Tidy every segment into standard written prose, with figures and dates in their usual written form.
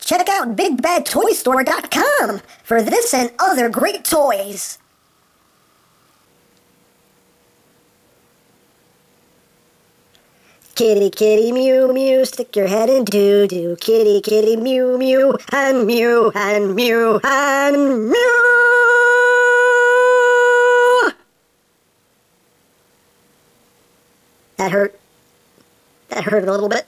check out BigBadToyStore.com for this and other great toys. Kitty, kitty, mew, mew, stick your head in doo-doo. Kitty, kitty, mew, mew, and mew, and mew, and mew. That hurt. That hurt a little bit.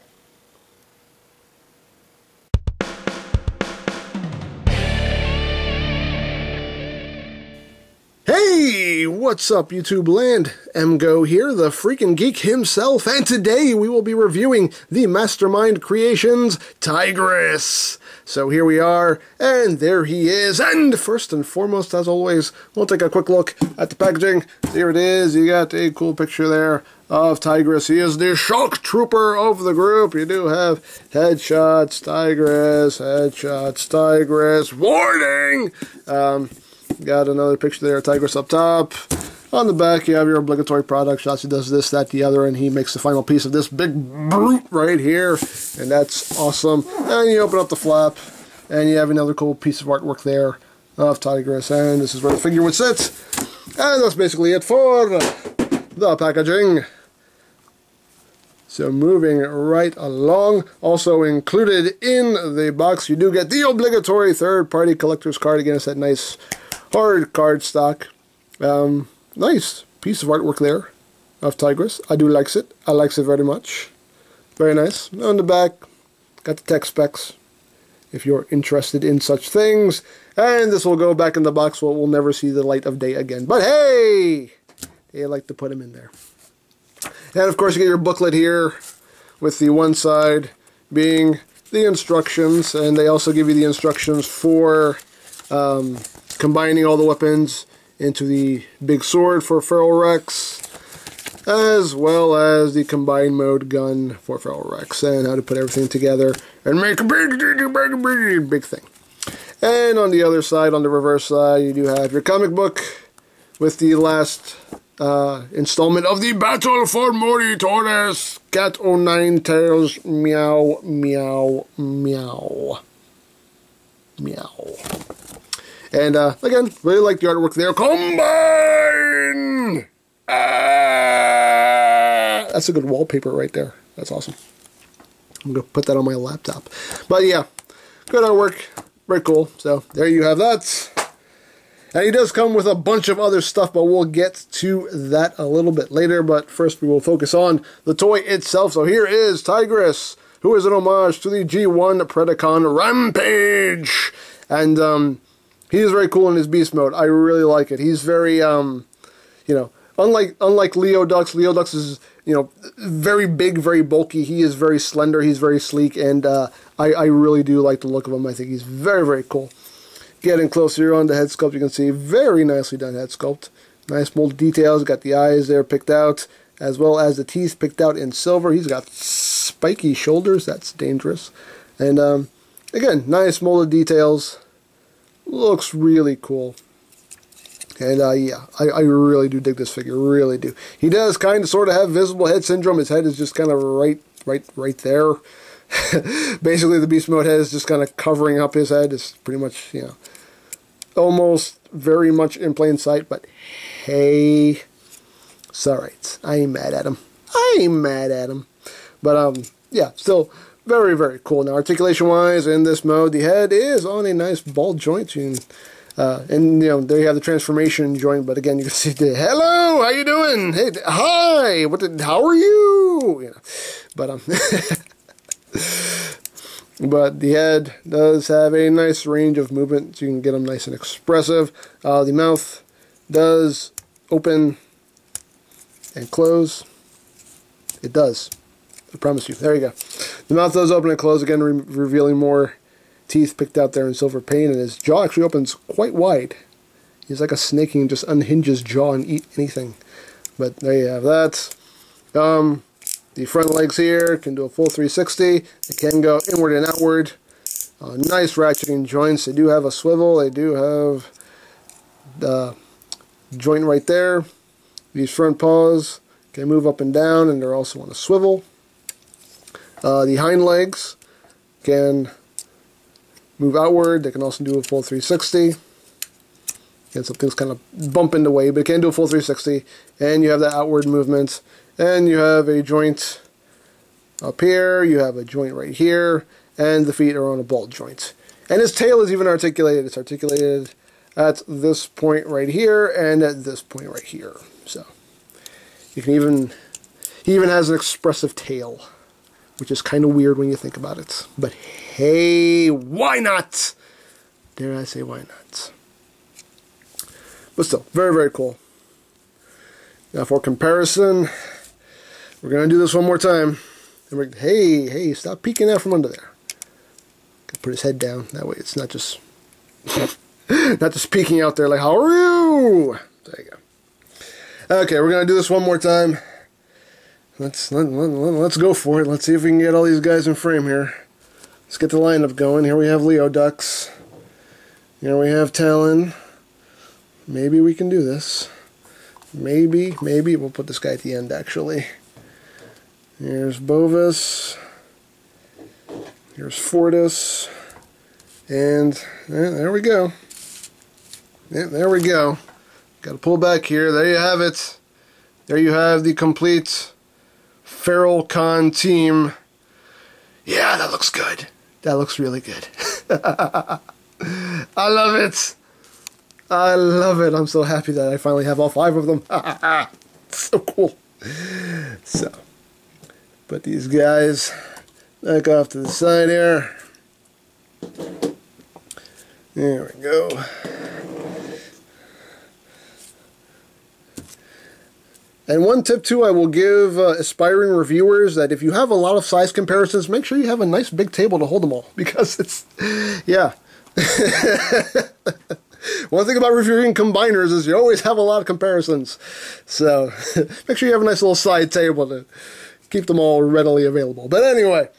Hey, what's up YouTube land? EmGo here, the freaking geek himself, and today we will be reviewing the Mastermind Creations TIGRIS. So here we are, and there he is, and first and foremost, as always, we'll take a quick look at the packaging. Here it is, you got a cool picture there of TIGRIS. He is the shock trooper of the group. You do have headshots, TIGRIS, warning! Got another picture there, TIGRIS up top. On the back, you have your obligatory product shots. He does this, that, the other, and he makes the final piece of this big brute right here. And that's awesome. And you open up the flap, and you have another cool piece of artwork there of TIGRIS. And this is where the figure would sit. And that's basically it for the packaging. So moving right along, also included in the box, you do get the obligatory third-party collector's card. Again, it's that nice hard card stock. Nice piece of artwork there of TIGRIS. I do likes it. I likes it very much. Very nice. On the back, got the tech specs if you're interested in such things. And this will go back in the box, so it will never see the light of day again. But hey, they like to put them in there. And of course you get your booklet here with the one side being the instructions, and they also give you the instructions for combining all the weapons into the big sword for Feral Rex, as well as the combined mode gun for Feral Rex, and how to put everything together and make a big thing. And on the other side, on the reverse side, you do have your comic book with the last installment of the Battle for Mori Torres, Cat o' Nine Tails, meow, meow, meow, meow. And again, really like the artwork there. Combine! That's a good wallpaper right there. That's awesome. I'm going to put that on my laptop. But yeah, good artwork. Very cool. So there you have that. And he does come with a bunch of other stuff, but we'll get to that a little bit later. But first we will focus on the toy itself. So here is TIGRIS, who is an homage to the G1 Predacon Rampage. And he is very cool in his beast mode. I really like it. He's very, you know, unlike Leodux. Leodux is, you know, very big, very bulky. He is very slender. He's very sleek, and I really do like the look of him. I think he's very, very cool. Getting closer on the head sculpt, you can see very nicely done head sculpt. Nice molded details. Got the eyes there picked out, as well as the teeth picked out in silver. He's got spiky shoulders. That's dangerous. And again, nice molded details. Looks really cool. And yeah, I really do dig this figure. Really do. He does kind of sort of have visible head syndrome. His head is just kind of right there. Basically, the beast mode head is just kind of covering up his head. It's pretty much, you know, almost very much in plain sight. But hey, it's alright. I ain't mad at him. But yeah, still very, very cool. Now, articulation-wise, in this mode, the head is on a nice ball joint. And you know, there you have the transformation joint. But again, you can see the hello, how you doing? Hey, hi. How are you? You know, but but the head does have a nice range of movement, so you can get them nice and expressive. The mouth does open and close. It does. I promise you. There you go. The mouth does open and close, again revealing more teeth picked out there in silver paint, and his jaw actually opens quite wide. He's like a snake. He can just unhinge his jaw and eat anything. But there you have that. The front legs here can do a full 360. They can go inward and outward. Nice ratcheting joints. They do have a swivel. They do have the joint right there. These front paws can move up and down, and they're also on a swivel. The hind legs can move outward. They can also do a full 360. And some things kind of bump in the way, but it can do a full 360. And you have that outward movement. And you have a joint up here. You have a joint right here. And the feet are on a ball joint. And his tail is even articulated. It's articulated at this point right here and at this point right here. So you can even, he even has an expressive tail, which is kind of weird when you think about it. But hey, why not? Dare I say why not? But still, very, very cool. Now for comparison, we're going to do this one more time. And we're, hey, stop peeking out from under there. Put his head down. That way it's not just not just peeking out there like, how are you? There you go. Okay, we're going to do this one more time. Let's go for it. Let's see if we can get all these guys in frame here. Let's get the lineup going. Here we have Leodux. Here we have Talon. Maybe we can do this. Maybe. We'll put this guy at the end, actually. Here's Bovis. Here's Fortis. And there we go. Yeah, there we go. Got to pull back here. There you have it. There you have the complete Feral Con team. Yeah, that looks good. That looks really good. I love it. I love it. I'm so happy that I finally have all 5 of them. So cool. So, put these guys back off to the side here. There we go. And one tip too I will give aspiring reviewers, that if you have a lot of size comparisons, make sure you have a nice big table to hold them all, because it's, yeah. One thing about reviewing combiners is you always have a lot of comparisons. So make sure you have a nice little side table to keep them all readily available. But anyway,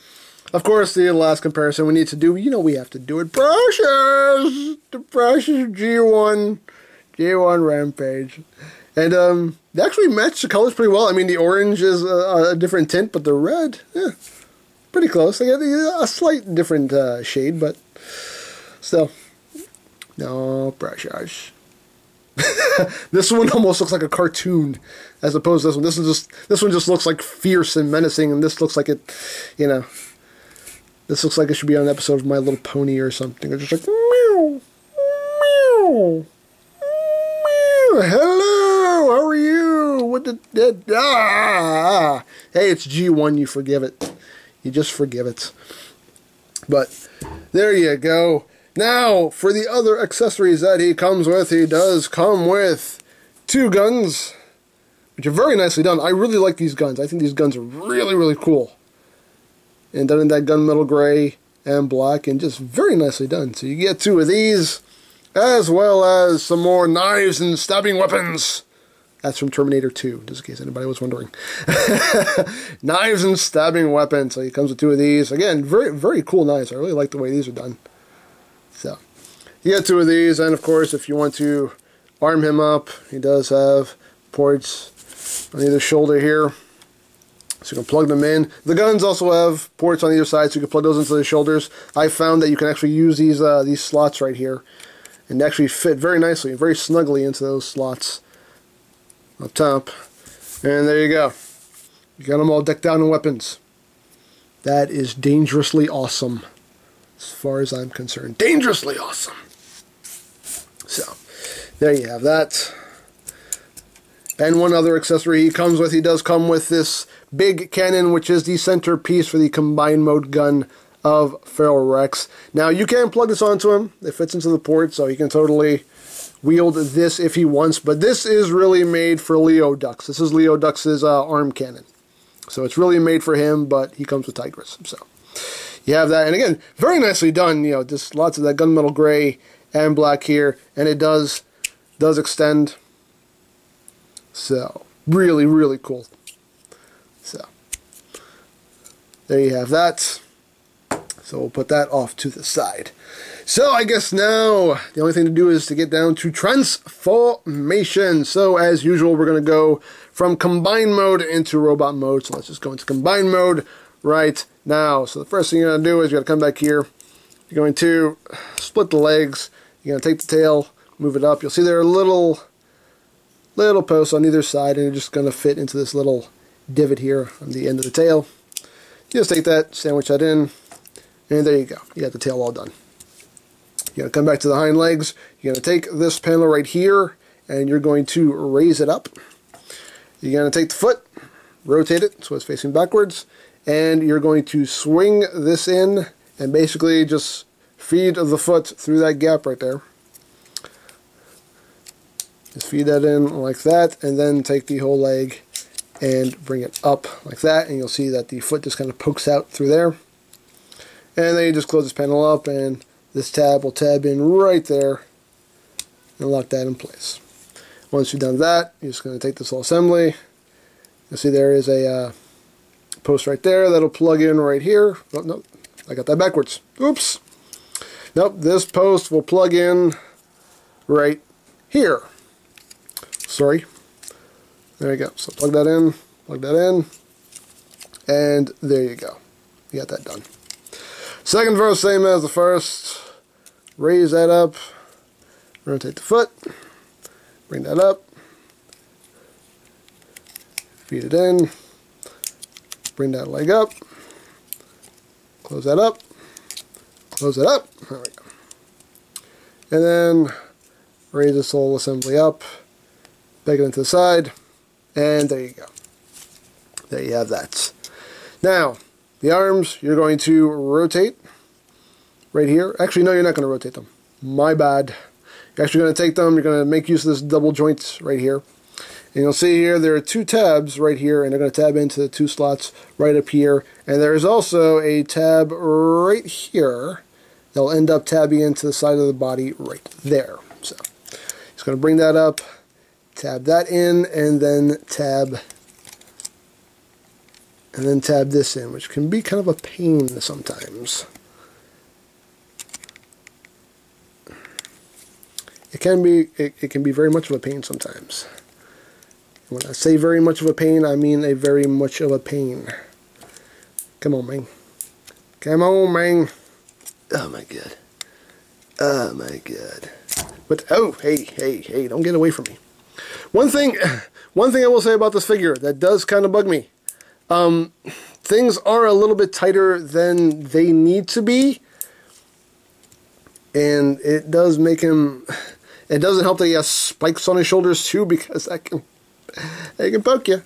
of course, the last comparison we need to do, you know we have to do it. Precious! The Precious G1 Rampage. And they actually match the colors pretty well. I mean, the orange is a different tint, but the red, yeah, pretty close. They got a slight different shade, but still. No, Precious. This one almost looks like a cartoon, as opposed to this one. This one just looks like fierce and menacing, and this looks like it, you know. This looks like it should be on an episode of My Little Pony or something. It's just like, meow, meow, meow, hello, how are you? What did, hey, it's G1, you forgive it. You just forgive it. But, there you go. Now, for the other accessories that he comes with, he does come with 2 guns, which are very nicely done. I really like these guns. I think these guns are really, really cool. And done in that gunmetal gray and black, and just very nicely done. So you get 2 of these, as well as some more knives and stabbing weapons. That's from Terminator 2, just in case anybody was wondering. Knives and stabbing weapons. So he comes with 2 of these. Again, very, very cool knives. I really like the way these are done. So, you get 2 of these, and of course, if you want to arm him up, he does have ports on either shoulder here, so you can plug them in. The guns also have ports on either side, so you can plug those into the shoulders. I found that you can actually use these slots right here, and actually fit very nicely, very snugly into those slots up top. And there you go. You got them all decked out in weapons. That is dangerously awesome. As far as I'm concerned. Dangerously awesome. So, there you have that. And one other accessory he comes with, he does come with this big cannon, which is the centerpiece for the combined mode gun of Feral Rex. Now, you can plug this onto him. It fits into the port, so he can totally wield this if he wants. But this is really made for Leodux. This is Leodux's arm cannon. So it's really made for him, but he comes with TIGRIS. So you have that, and again, very nicely done. You know, just lots of that gunmetal gray and black here, and it does extend. So really, really cool. So there you have that. So we'll put that off to the side. So I guess now the only thing to do is to get down to transformation. So as usual, we're going to go from combined mode into robot mode. So let's just go into combined mode right now. So the first thing you're going to do is you're going to come back here, you're going to split the legs. You're going to take the tail, move it up. You'll see there are little posts on either side, and you're just going to fit into this little divot here on the end of the tail. You just take that, sandwich that in, and there you go. You got the tail all done. You're going to come back to the hind legs. You're going to take this panel right here, and you're going to raise it up. You're going to take the foot, rotate it so it's facing backwards, and you're going to swing this in and basically just feed the foot through that gap right there. Just feed that in like that, and then take the whole leg and bring it up like that, and you'll see that the foot just kind of pokes out through there. And then you just close this panel up, and this tab will tab in right there and lock that in place. Once you've done that, you're just going to take this whole assembly. You'll see there is a post right there that'll plug in right here. Oh, no, I got that backwards. Oops. Nope, this post will plug in right here. Sorry. There you go. So plug that in, and there you go. You got that done. Second verse, same as the first. Raise that up, rotate the foot, bring that up, feed it in, bring that leg up, close that up, close it up, there we go. And then raise this whole assembly up, peg it into the side, and there you go. There you have that. Now, the arms, you're going to rotate right here. Actually, no, you're not going to rotate them. My bad. You're actually going to take them, you're going to make use of this double joint right here. And you'll see here there are two tabs right here, and they're going to tab into the two slots right up here. And there's also a tab right here that'll end up tabbing into the side of the body right there. So, just going to bring that up, tab that in, and then tab this in, which can be kind of a pain sometimes. It can be very much of a pain sometimes. When I say very much of a pain, I mean a very much of a pain. Come on, man. Come on, man. Oh my god. Oh my god. But oh, hey, don't get away from me. One thing I will say about this figure that does kind of bug me. Things are a little bit tighter than they need to be, and it does make him. It doesn't help that he has spikes on his shoulders too, because they can poke you.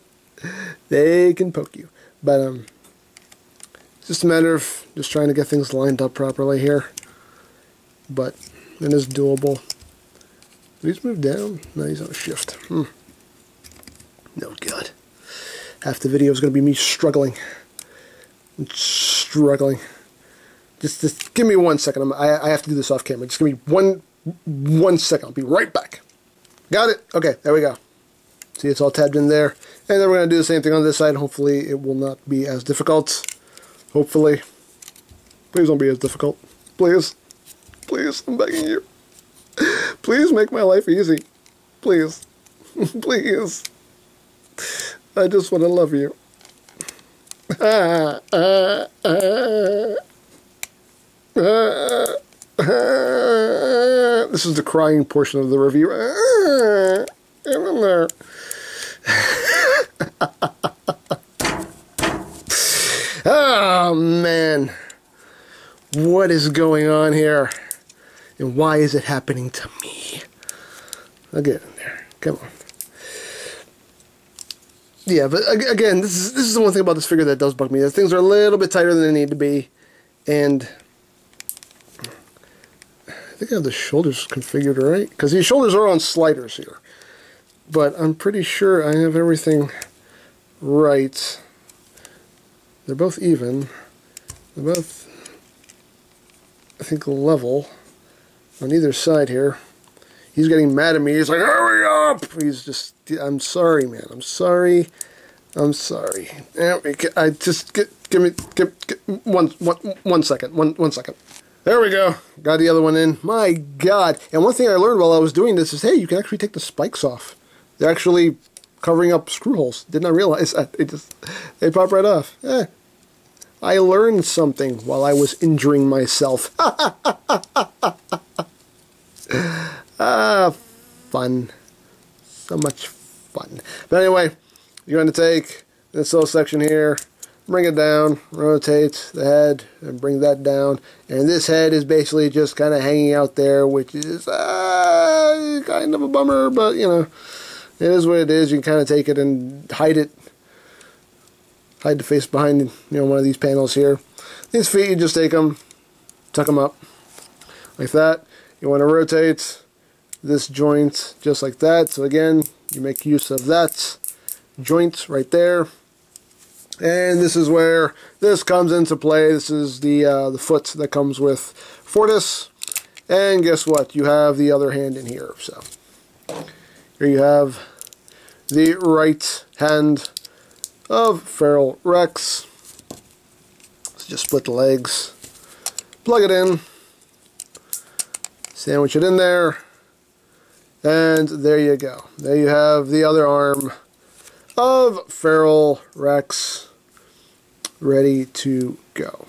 They can poke you. But it's just a matter of just trying to get things lined up properly here. But it is doable. Did he move down? No, he's on a shift. No, God. Half the video is going to be me struggling. Just give me 1 second. I have to do this off camera. Just give me one second. I'll be right back. Got it? Okay, there we go. See, it's all tabbed in there. And then we're going to do the same thing on this side. Hopefully it will not be as difficult. Hopefully. Please don't be as difficult. Please. Please, I'm begging you. Please make my life easy. Please. Please. I just want to love you. This is the crying portion of the review. In there. Oh, man. What is going on here? And why is it happening to me? I'll get in there. Come on. Yeah, but again, this is the one thing about this figure that does bug me. That things are a little bit tighter than they need to be. And I think I have the shoulders configured right. Because these shoulders are on sliders here. But I'm pretty sure I have everything right. They're both even. They're both, I think, level on either side here. He's getting mad at me. He's like, hurry up! He's just, I'm sorry, man. I'm sorry. I'm sorry. I just, give me one second. One second. There we go. Got the other one in. My God. And one thing I learned while I was doing this is, hey, you can actually take the spikes off. They're actually covering up screw holes. Did not realize that. They pop right off. I learned something while I was injuring myself. Fun. So much fun. But anyway, you're going to take this little section here, bring it down, rotate the head, and bring that down. And this head is basically just kind of hanging out there, which is kind of a bummer, but you know, it is what it is. You can kind of take it and hide it. Hide the face behind, you know, one of these panels here. These feet, you just take them, tuck them up, like that. You want to rotate this joint just like that. So again, you make use of that joint right there. And this is where this comes into play. This is the foot that comes with Fortis. And guess what? You have the other hand in here. So here you have the right hand of Feral Rex. So just split the legs, plug it in, sandwich it in there, and there you go. There you have the other arm of Feral Rex ready to go.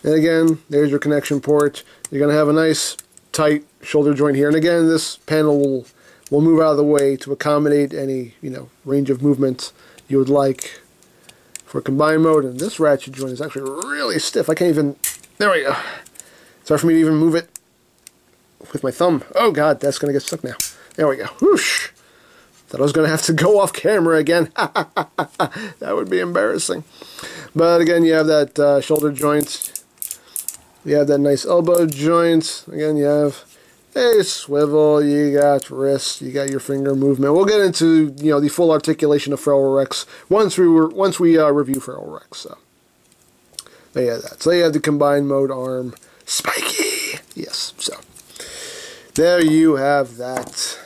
And again, there's your connection port. You're going to have a nice tight shoulder joint here. And again, this panel will move out of the way to accommodate any, you know, range of movement you would like for combined mode. And this ratchet joint is actually really stiff. I can't even, there we go. It's hard for me to even move it with my thumb. Oh god, that's going to get stuck now. There we go. Whoosh. Thought I was going to have to go off camera again. That would be embarrassing. But again, you have that shoulder joint. You have that nice elbow joint. Again, you have a swivel. You got wrist. You got your finger movement. We'll get into, you know, the full articulation of Feral Rex once we review Feral Rex. So there you have that. So you have the combined mode arm. Spiky. Yes. So there you have that.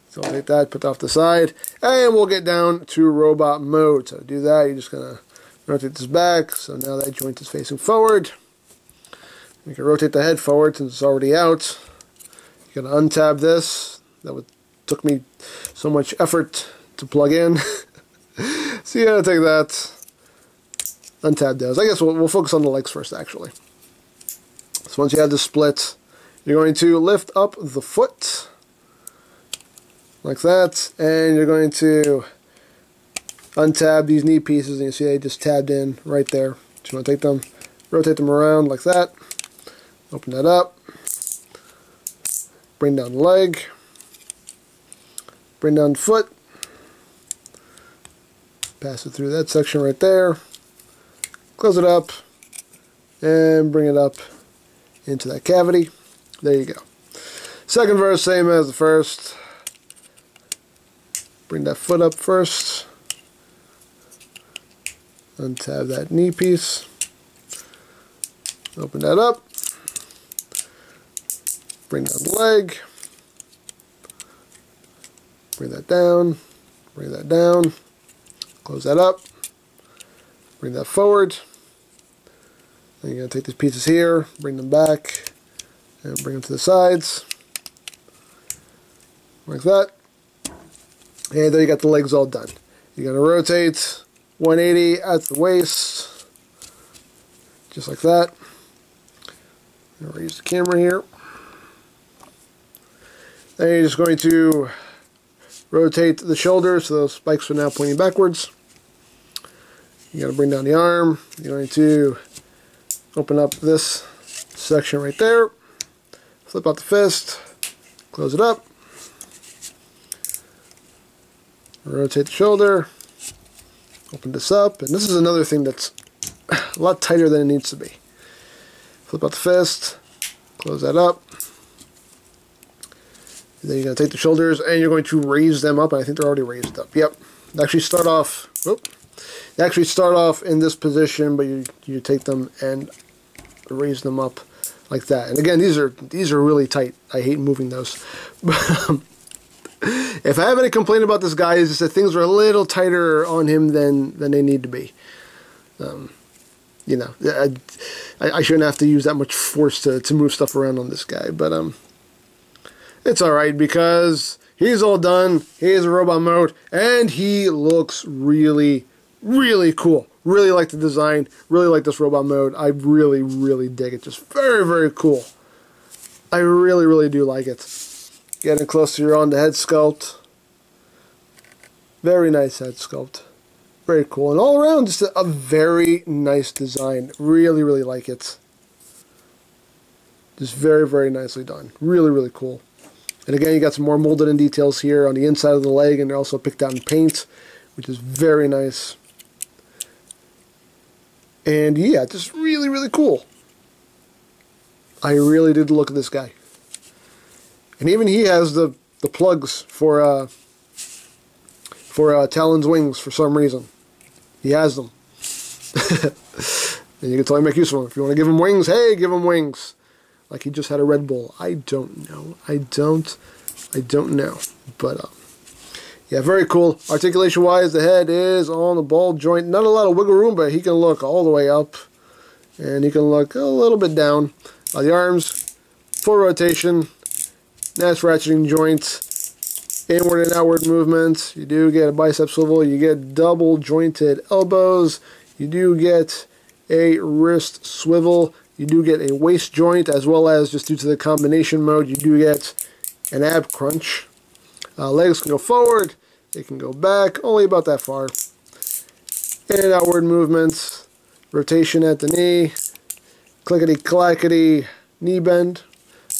So I'll take that, put that off the side, and we'll get down to robot mode. So to do that, you're just going to rotate this back. So now that joint is facing forward. You can rotate the head forward since it's already out. You're going to untab this. That took me so much effort to plug in. So you got to take that, untab those. I guess we'll focus on the legs first, actually. So once you have the split, you're going to lift up the foot like that, and you're going to untab these knee pieces, and you see they just tabbed in right there. So you want to take them, rotate them around like that, open that up, bring down the leg, bring down the foot, pass it through that section right there, close it up, and bring it up into that cavity. There you go. Second verse, same as the first. Bring that foot up first. Untab that knee piece. Open that up. Bring down the leg. Bring that down. Bring that down. Close that up. Bring that forward. Then you're going to take these pieces here, bring them back, and bring them to the sides. Like that. And there you got the legs all done. You're going to rotate 180 at the waist, just like that. I'm going to use the camera here. Then you're just going to rotate the shoulders so those spikes are now pointing backwards. You're going to bring down the arm. You're going to open up this section right there. Flip out the fist. Close it up. Rotate the shoulder, open this up, and this is another thing that's a lot tighter than it needs to be. Flip out the fist, close that up, and then you're going to take the shoulders and you're going to raise them up, and I think they're already raised up. Yep. They actually start off, in this position, but you take them and raise them up like that. And again, these are really tight. I hate moving those. If I have any complaint about this guy, is just that things are a little tighter on him than they need to be. You know, I shouldn't have to use that much force to move stuff around on this guy, but it's alright because he's all done, he is a robot mode, and he looks really, really cool. Really like the design. Really like this robot mode. I really, really dig it. Just very, very cool. I really, really do like it. Getting closer on the head sculpt. Very nice head sculpt. Very cool. And all around, just a very nice design. Really, really like it. Just very, very nicely done. Really, really cool. And again, you got some more molded in details here on the inside of the leg, and they're also picked out in paint, which is very nice. And yeah, just really, really cool. I really did look at this guy. And even he has the plugs for Talon's wings for some reason. He has them. And you can totally make use of them. If you want to give him wings, hey, give him wings. Like he just had a Red Bull. I don't know. I don't know. But yeah, very cool. Articulation-wise, the head is on the ball joint. Not a lot of wiggle room, but he can look all the way up. And he can look a little bit down. The arms, full rotation. Nice ratcheting joints. Inward and outward movements. You do get a bicep swivel. You get double jointed elbows. You do get a wrist swivel. You do get a waist joint, as well as, just due to the combination mode, you do get an ab crunch. Legs can go forward. They can go back. Only about that far. In and outward movements. Rotation at the knee. Clickety-clackety knee bend.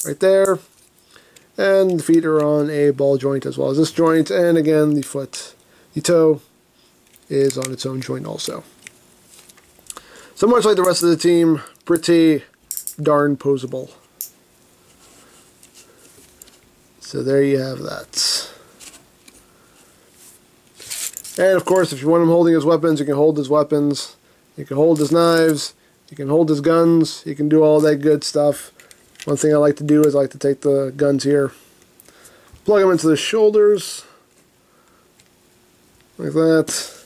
Right there. And the feet are on a ball joint as well as this joint. And again, the toe is on its own joint also. So much like the rest of the team, pretty darn posable. So there you have that. And of course, if you want him holding his weapons, you can hold his weapons. You can hold his knives. You can hold his guns. You can do all that good stuff. One thing I like to do is I like to take the guns here, plug them into the shoulders, like that,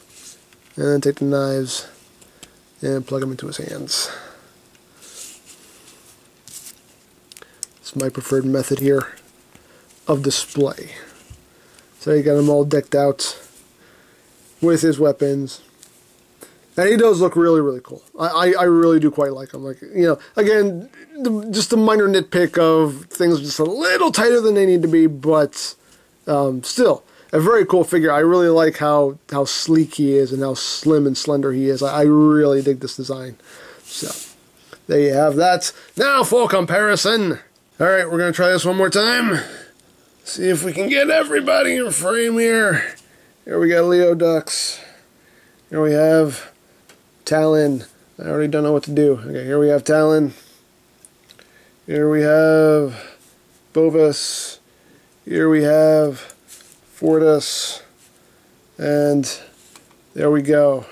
and then take the knives and plug them into his hands. It's my preferred method here of display. So you got him all decked out with his weapons. And he does look really, really cool. I really do quite like him. Like, you know, again, just a minor nitpick of things just a little tighter than they need to be, but still, a very cool figure. I really like how sleek he is and how slim and slender he is. I really dig this design. So, there you have that. Now for comparison. Alright, we're going to try this one more time. See if we can get everybody in frame here. Here we got Leodux. Here we have Talon. I already don't know what to do. Okay, here we have Talon. Here we have Bovis. Here we have Fortis. And there we go.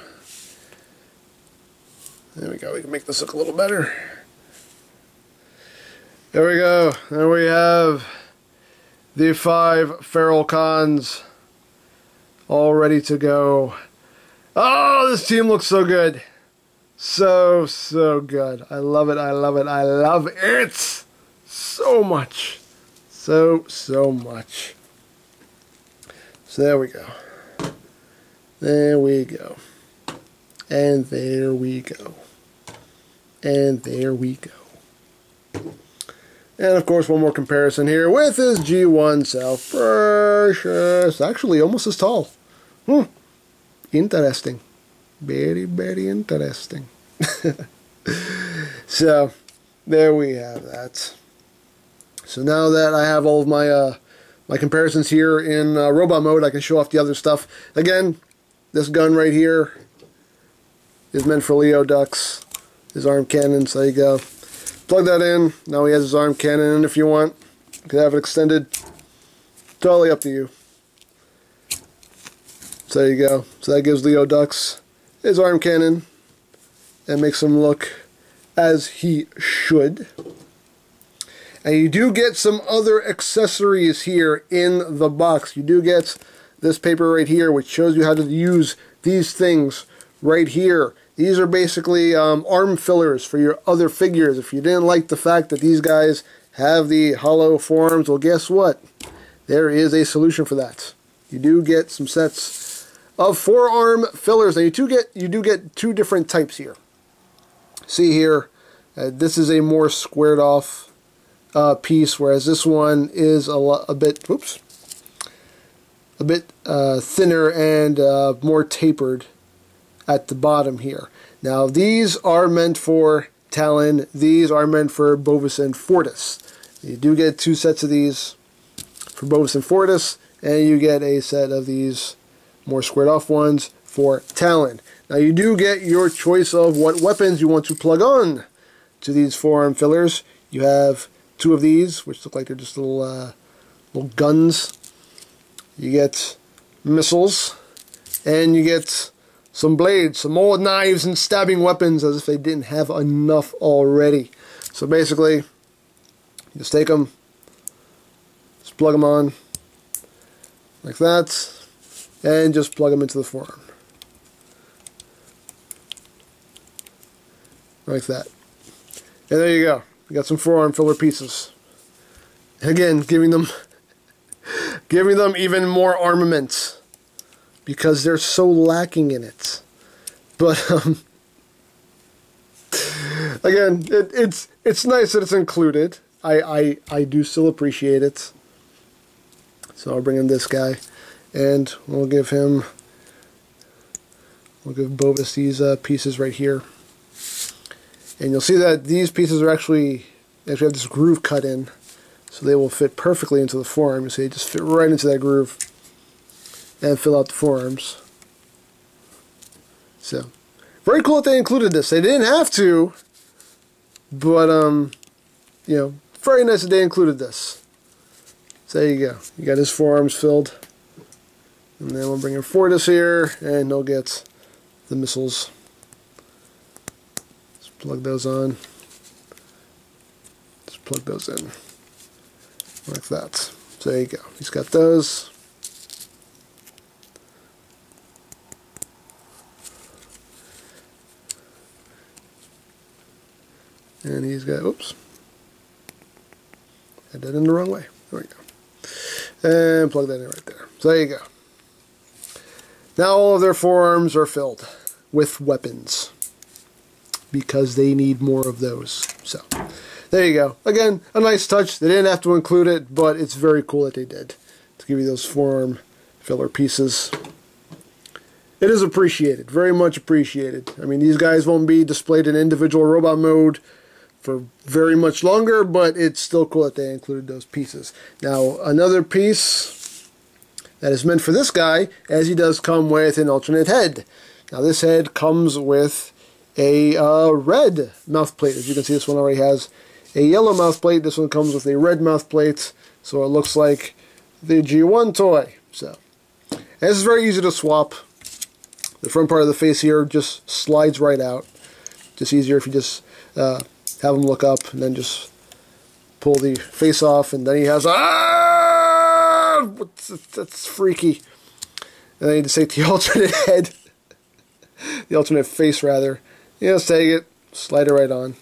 There we go. We can make this look a little better. There we go. There we have the 5 Feral Cons all ready to go. Oh, this team looks so good. So good. I love it. I love it. I love it so much. So much. So there we go. There we go. And there we go. And there we go. And of course, one more comparison here with his G1 self. Precious. Actually, almost as tall. Interesting. Very, very interesting. So, there we have that. So now that I have all of my my comparisons here in robot mode, I can show off the other stuff. Again, this gun right here is meant for Leodux. His arm cannon, so there you go. Plug that in. Now he has his arm cannon, and if you want, you can have it extended. Totally up to you. So there you go. So that gives Leodux his arm cannon and makes him look as he should. And you do get some other accessories here in the box. You do get this paper right here, which shows you how to use these things right here. These are basically arm fillers for your other figures. If you didn't like the fact that these guys have the hollow forms, well, guess what? There is a solution for that. You do get some sets of forearm fillers. Now you do get two different types here. See here, this is a more squared off piece, whereas this one is a bit thinner and more tapered at the bottom here. Now these are meant for Talon. These are meant for Bovis and Fortis. You do get two sets of these for Bovis and Fortis, and you get a set of these more squared off ones for Talon. Now you do get your choice of what weapons you want to plug on to these forearm fillers. You have two of these, which look like they're just little guns. You get missiles, and you get some blades, some old knives and stabbing weapons, as if they didn't have enough already. So basically, you just take them, just plug them on, like that, and just plug them into the forearm. Like that. And there you go. You got some forearm filler pieces. Again, giving them even more armament, because they're so lacking in it. But again, it's nice that it's included. I do still appreciate it. So I'll bring in this guy, and we'll give Bovis these pieces right here. And you'll see that these pieces are actually have this groove cut in, so they will fit perfectly into the forearm. You see, they just fit right into that groove and fill out the forearms. So, very cool that they included this. They didn't have to, but you know, very nice that they included this. So there you go. You got his forearms filled, and then we'll bring in Fortis here, and he'll get the missiles. Just plug those on. Just plug those in like that. So there you go. He's got those. And he's got, oops, I did it in the wrong way. There we go. And plug that in right there. So there you go. Now all of their forearms are filled with weapons, because they need more of those. So there you go. Again, a nice touch. They didn't have to include it, but it's very cool that they did, to give you those forearm filler pieces. It is appreciated. Very much appreciated. I mean, these guys won't be displayed in individual robot mode for very much longer, but it's still cool that they included those pieces. Now, another piece that is meant for this guy, as he does come with an alternate head. Now, this head comes with a red mouth plate. As you can see, this one already has a yellow mouth plate. This one comes with a red mouth plate, so it looks like the G1 toy. So, and this is very easy to swap. The front part of the face here just slides right out. Just easier if you just have him look up and then just pull the face off, and then he has that's freaky. And then you just take the alternate head, the alternate face rather. You just take it, slide it right on,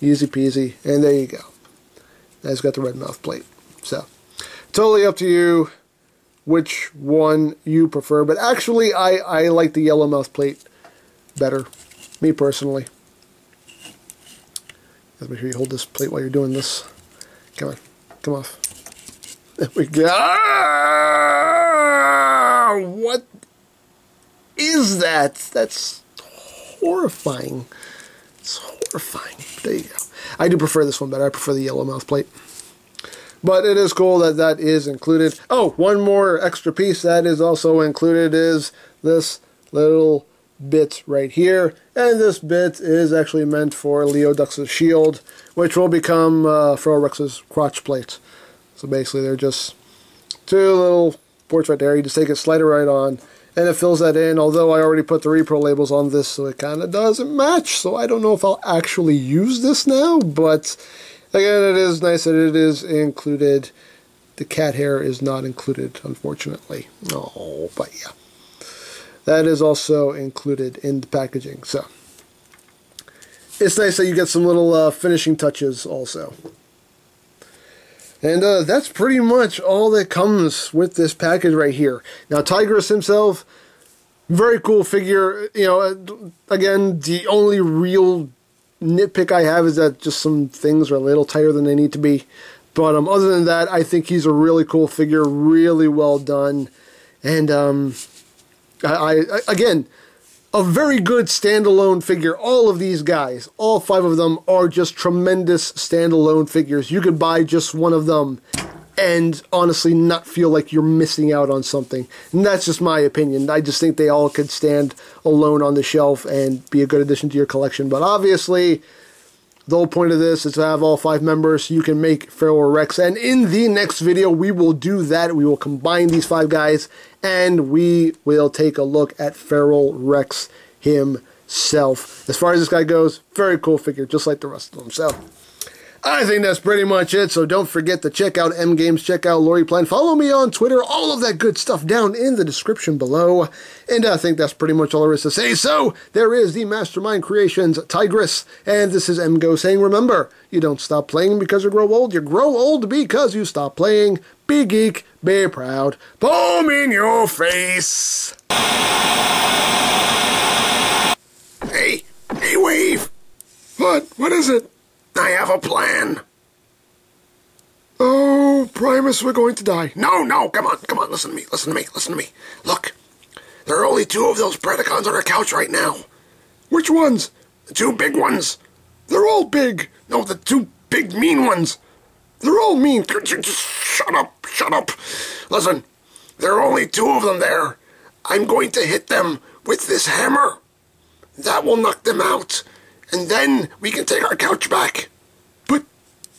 easy peasy, and there you go. Now he's got the red mouth plate. So totally up to you which one you prefer, but actually I like the yellow mouth plate better, me personally. Make sure you hold this plate while you're doing this. Come on, come off. There we go. Ah, what is that? That's horrifying. It's horrifying. There you go. I do prefer this one better. I prefer the yellow mouth plate. But it is cool that that is included. Oh, one more extra piece that is also included is this little bit right here. And this bit is actually meant for Leodux's shield, which will become Ferorex's crotch plate. So basically they're just two little ports right there. You just take it, slide it right on, and it fills that in. Although I already put the repro labels on this, so it kind of doesn't match. So I don't know if I'll actually use this now, but again, it is nice that it is included. The cat hair is not included, unfortunately. Oh, but yeah. That is also included in the packaging. So it's nice that you get some little finishing touches also. And that's pretty much all that comes with this package right here. Now, TIGRIS himself, very cool figure. You know, again, the only real nitpick I have is that just some things are a little tighter than they need to be. But other than that, I think he's a really cool figure, really well done. And again, a very good standalone figure. All of these guys, all 5 of them, are just tremendous standalone figures. You could buy just one of them and honestly not feel like you're missing out on something. And that's just my opinion. I just think they all could stand alone on the shelf and be a good addition to your collection. But obviously, the whole point of this is to have all 5 members so you can make Feral Rex. And in the next video, we will do that. We will combine these 5 guys, and we will take a look at Feral Rex himself. As far as this guy goes, very cool figure, just like the rest of them. So, I think that's pretty much it. So don't forget to check out EmGames, check out Lori Plan, follow me on Twitter, all of that good stuff down in the description below. And I think that's pretty much all there is to say. So there is the Mastermind Creations TIGRIS, and this is EmGo saying, remember, you don't stop playing because you grow old. You grow old because you stop playing. Be geek, be proud. Boom in your face. Hey, Wave. What is it? I have a plan. Oh, Primus, we're going to die. No, come on, listen to me. Look, there are only 2 of those Predacons on our couch right now. Which ones? The 2 big ones. They're all big. No, the 2 big mean ones. They're all mean. Just shut up. Listen, there are only 2 of them there. I'm going to hit them with this hammer. That will knock them out. And then we can take our couch back. But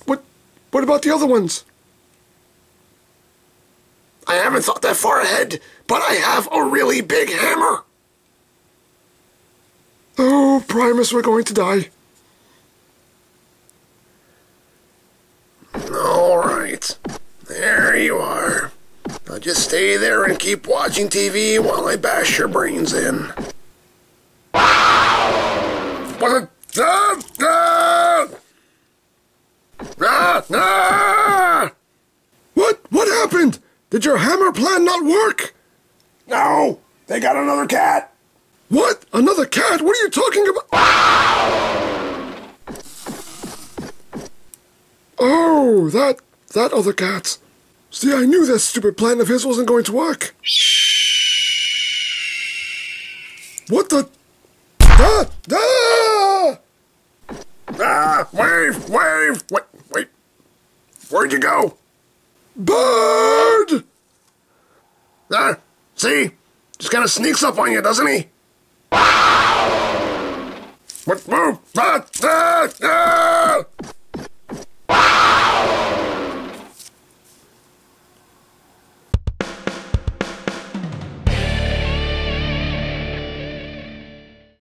what about the other ones? I haven't thought that far ahead, but I have a really big hammer. Oh, Primus, we're going to die. All right. There you are. Now just stay there and keep watching TV while I bash your brains in. What? What happened? Did your hammer plan not work? No, they got another cat. What? Another cat? What are you talking about? Oh, that other cat. See, I knew that stupid plan of his wasn't going to work. What the? Wave! Wait. Where'd you go? Bird! See? Just kind of sneaks up on you, doesn't he? What? Move!